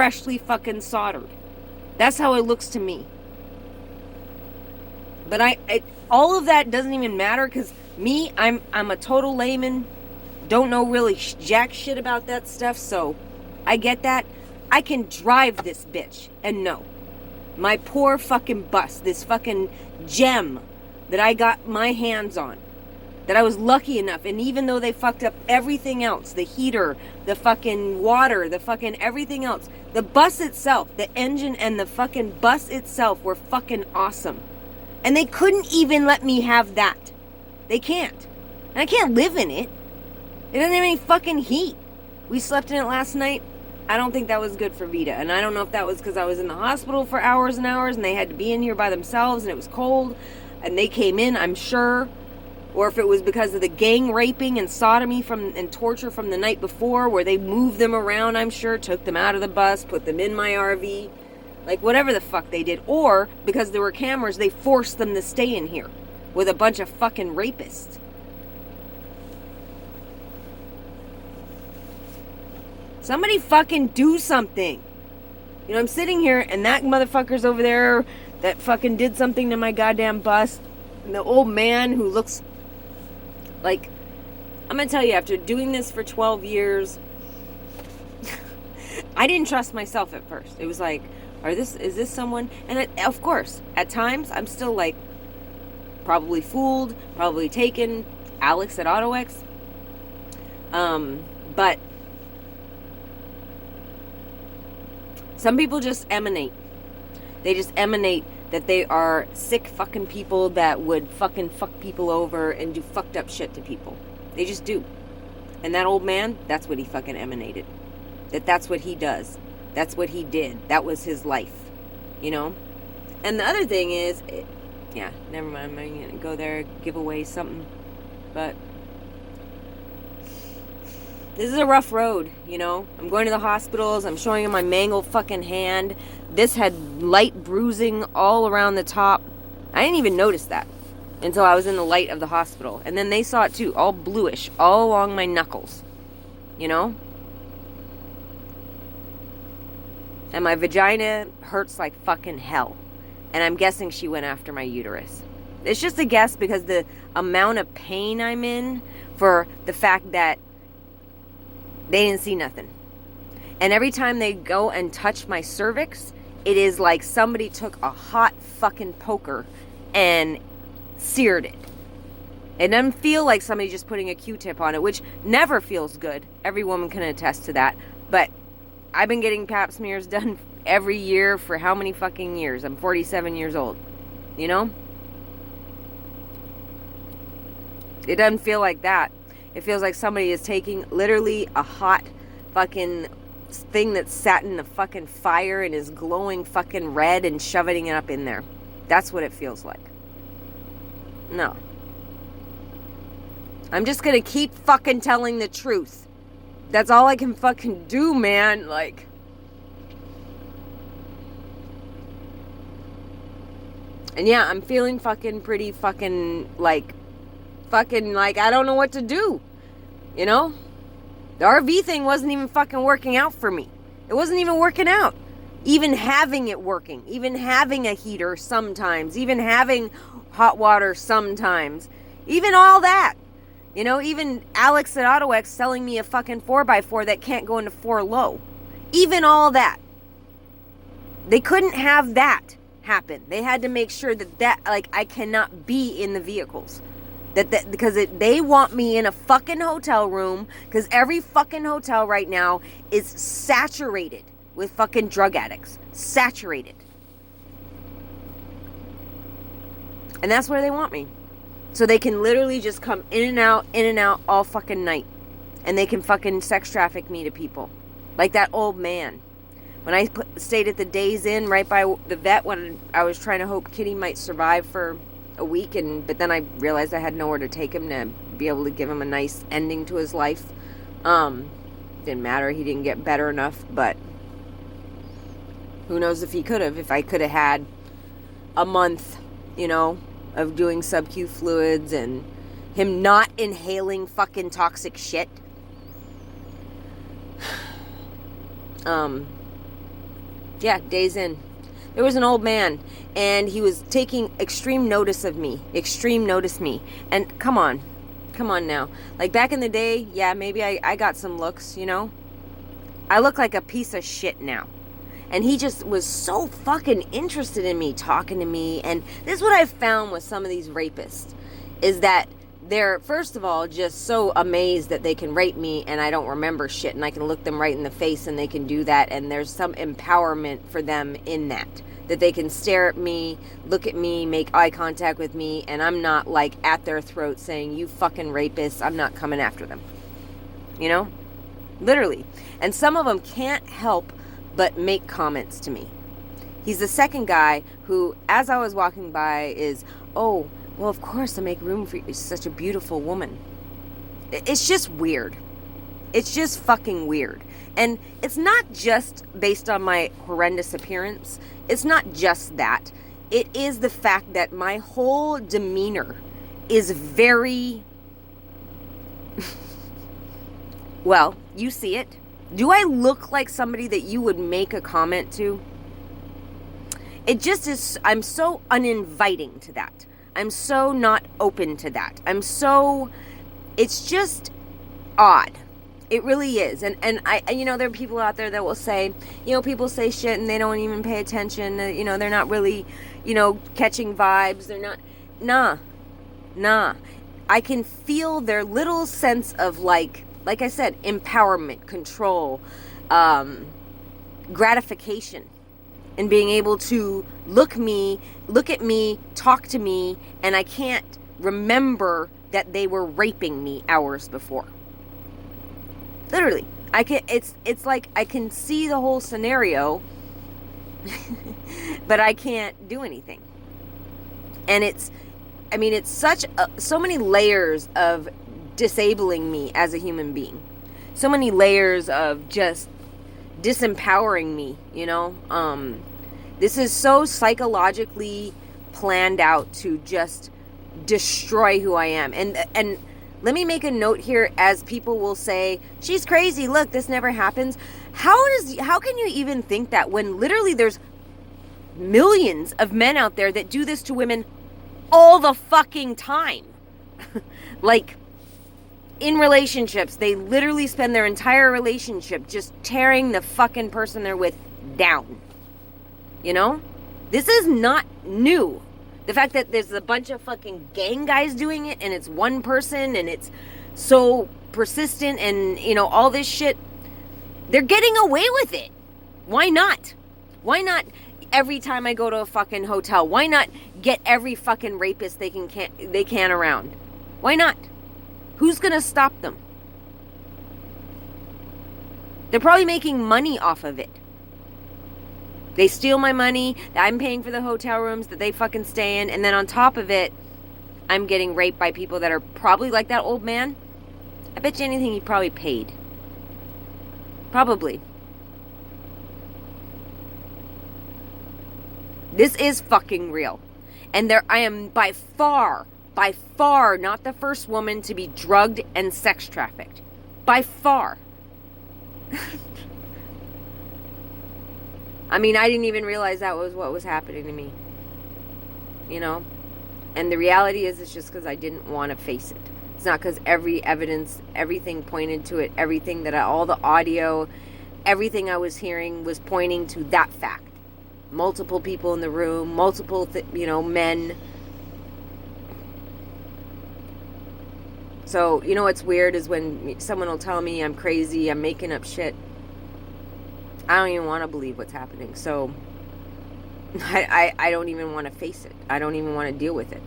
freshly fucking soldered. That's how it looks to me. But all of that doesn't even matter, because me, I'm a total layman. Don't know really jack shit about that stuff, so I get that. I can drive this bitch, and no. My poor fucking bus, this fucking gem that I got my hands on, that I was lucky enough, and even though they fucked up everything else, the heater, the fucking water, the fucking everything else, the bus itself, the engine and the fucking bus itself were fucking awesome. And they couldn't even let me have that. They can't. And I can't live in it. It doesn't have any fucking heat. We slept in it last night. I don't think that was good for Vita. And I don't know if that was because I was in the hospital for hours and hours and they had to be in here by themselves and it was cold and they came in, I'm sure. Or if it was because of the gang raping and sodomy and torture from the night before, where they moved them around, I'm sure, took them out of the bus, put them in my RV. Like, whatever the fuck they did. Or, because there were cameras, they forced them to stay in here with a bunch of fucking rapists. Somebody fucking do something. You know, I'm sitting here and that motherfucker's over there that fucking did something to my goddamn bus. And the old man who looks like, I'm gonna tell you, after doing this for 12 years, I didn't trust myself at first. It was like, is this someone? And of course, at times, I'm still like, probably fooled, probably taken, Alex at AutoX. But some people just emanate. They just emanate that they are sick fucking people that would fucking fuck people over and do fucked up shit to people. They just do. And that old man, that's what he fucking emanated. That's what he does. That's what he did. That was his life. You know? And the other thing is, never mind. I'm going to go there, give away something. But this is a rough road, you know? I'm going to the hospitals. I'm showing him my mangled fucking hand. This had light bruising all around the top. I didn't even notice that until I was in the light of the hospital. And then they saw it too, all bluish, all along my knuckles. You know? And my vagina hurts like fucking hell. And I'm guessing she went after my uterus. It's just a guess because the amount of pain I'm in for the fact that they didn't see nothing. And every time they go and touch my cervix, it is like somebody took a hot fucking poker and seared it. It doesn't feel like somebody just putting a Q-tip on it, which never feels good. Every woman can attest to that. But I've been getting pap smears done every year for how many fucking years? I'm 47 years old. You know? It doesn't feel like that. It feels like somebody is taking literally a hot fucking thing that's sat in the fucking fire and is glowing fucking red and shoving it up in there. That's what it feels like. No. I'm just gonna keep fucking telling the truth. That's all I can fucking do, man. Like, and yeah, I'm feeling fucking pretty fucking like I don't know what to do. You know? The RV thing wasn't even fucking working out for me. It wasn't even working out. Even having it working. Even having a heater sometimes. Even having hot water sometimes. Even all that. You know, even Alex at AutoX selling me a fucking 4x4 that can't go into 4 low. Even all that. They couldn't have that happen. They had to make sure that like, I cannot be in the vehicles. Because they want me in a fucking hotel room, because every fucking hotel right now is saturated with fucking drug addicts. Saturated. And that's where they want me. So they can literally just come in and out all fucking night. And they can fucking sex traffic me to people. Like that old man. When I stayed at the Days Inn right by the vet, when I was trying to hope Kitty might survive for a week, but then I realized I had nowhere to take him to be able to give him a nice ending to his life. Didn't matter, he didn't get better enough, but who knows if he could have, if I could have had a month, you know, of doing sub-Q fluids and him not inhaling fucking toxic shit. Yeah, days in. There was an old man, and he was taking extreme notice of me. Extreme notice me. And come on now. Like back in the day, yeah, maybe I got some looks, you know? I look like a piece of shit now. And he just was so fucking interested in me, talking to me. And this is what I've found with some of these rapists, is that they're, first of all, just so amazed that they can rape me and I don't remember shit, and I can look them right in the face and they can do that, and there's some empowerment for them in that they can stare at me, look at me, make eye contact with me, and I'm not like at their throat saying, you fucking rapists, I'm not coming after them. You know? Literally. And some of them can't help but make comments to me. He's the second guy who, as I was walking by, is, oh, well, of course I make room for you. You're such a beautiful woman. It's just weird. It's just fucking weird. And it's not just based on my horrendous appearance. It's not just that. It is the fact that my whole demeanor is very... well, you see it. Do I look like somebody that you would make a comment to? It just is... I'm so uninviting to that. I'm so not open to that. It's just odd. It really is. And I, you know, there are people out there that will say, you know, people say shit and they don't even pay attention. You know, they're not really, you know, catching vibes. They're not, nah. I can feel their little sense of like I said, empowerment, control, gratification, and being able to look at me, talk to me, and I can't remember that they were raping me hours before. Literally. It's like I can see the whole scenario, but I can't do anything. And it's so many layers of disabling me as a human being. So many layers of just disempowering me, you know? This is so psychologically planned out to just destroy who I am. And let me make a note here, as people will say, she's crazy, look, this never happens. How can you even think that when literally there's millions of men out there that do this to women all the fucking time? Like, in relationships, they literally spend their entire relationship just tearing the fucking person they're with down. You know? This is not new. The fact that there's a bunch of fucking gang guys doing it, and it's one person, and it's so persistent, and, you know, all this shit, they're getting away with it. Why not? Why not every time I go to a fucking hotel? Why not get every fucking rapist they can around? Why not? Who's gonna stop them? They're probably making money off of it. They steal my money, I'm paying for the hotel rooms that they fucking stay in, and then on top of it, I'm getting raped by people that are probably like that old man. I bet you anything he probably paid. Probably. This is fucking real. And I am by far not the first woman to be drugged and sex trafficked. By far. I mean, I didn't even realize that was what was happening to me. You know? And the reality is, it's just because I didn't want to face it. It's not because every evidence, everything pointed to it, all the audio, everything I was hearing was pointing to that fact. Multiple people in the room, multiple, men. So, you know what's weird is when someone will tell me I'm crazy, I'm making up shit. I don't even want to believe what's happening. So, I don't even want to face it. I don't even want to deal with it.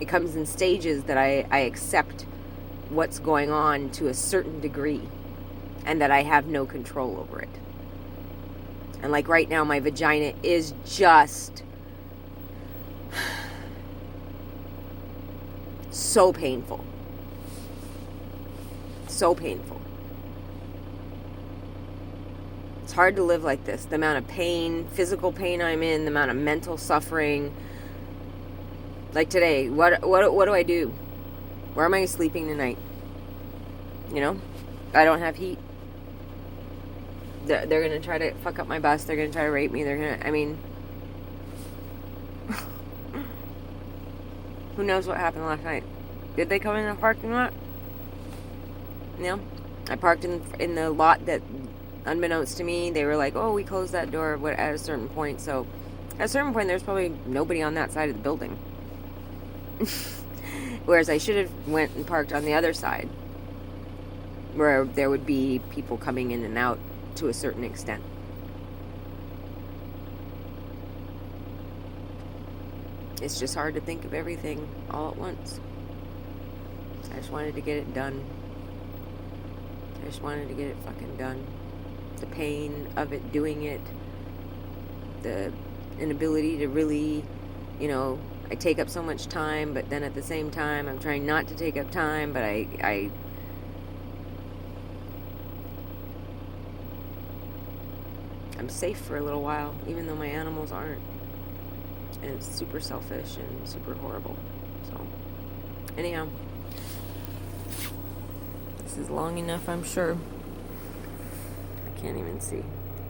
It comes in stages that I accept what's going on to a certain degree, and that I have no control over it. And like right now, my vagina is just so painful. So painful. It's hard to live like this. The amount of pain, physical pain I'm in, the amount of mental suffering. Like today, what do I do? Where am I sleeping tonight? You know? I don't have heat. they're gonna try to fuck up my bus. They're gonna try to rape me. I mean, who knows what happened last night? Did they come in the parking lot? No. I parked in the lot that, unbeknownst to me, they were like, oh, we closed that door at a certain point. So at a certain point, there's probably nobody on that side of the building. Whereas I should have went and parked on the other side, where there would be people coming in and out to a certain extent. It's just hard to think of everything all at once. I just wanted to get it done. I just wanted to get it fucking done. The pain of it, doing it, the inability to really, I take up so much time, but then at the same time, I'm trying not to take up time, but I'm safe for a little while, even though my animals aren't. And it's super selfish and super horrible. So, anyhow, this is long enough, I'm sure. I can't even see.